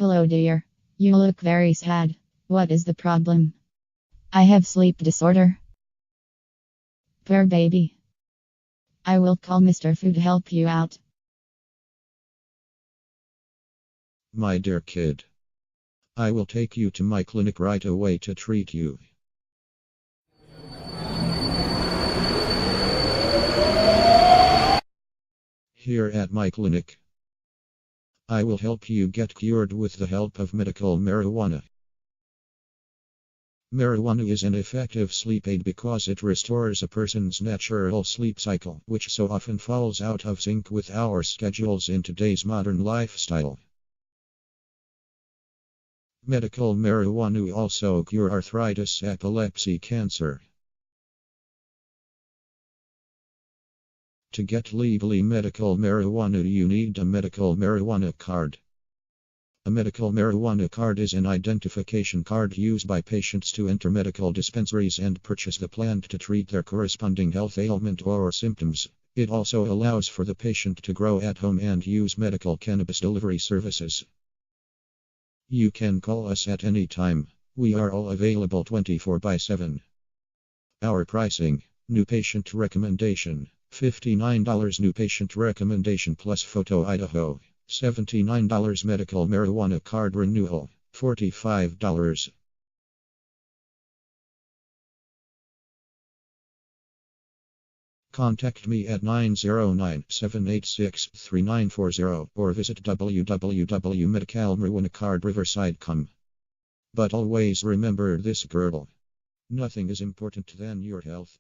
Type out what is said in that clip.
Hello, dear. You look very sad. What is the problem? I have sleep disorder. Poor baby. I will call Mr. Fu to help you out. My dear kid, I will take you to my clinic right away to treat you. Here at my clinic, I will help you get cured with the help of medical marijuana. Marijuana is an effective sleep aid because it restores a person's natural sleep cycle, which so often falls out of sync with our schedules in today's modern lifestyle. Medical marijuana also cure arthritis, epilepsy, cancer. To get legally medical marijuana, you need a medical marijuana card. A medical marijuana card is an identification card used by patients to enter medical dispensaries and purchase the plant to treat their corresponding health ailment or symptoms. It also allows for the patient to grow at home and use medical cannabis delivery services. You can call us at any time. We are all available 24/7. Our pricing: new patient recommendation, $59 new patient recommendation plus photo Idaho. $79 medical marijuana card renewal, $45. Contact me at 909-786-3940 or visit www.medicalmarijuanacardriverside.com. But always remember this, girl. Nothing is important than your health.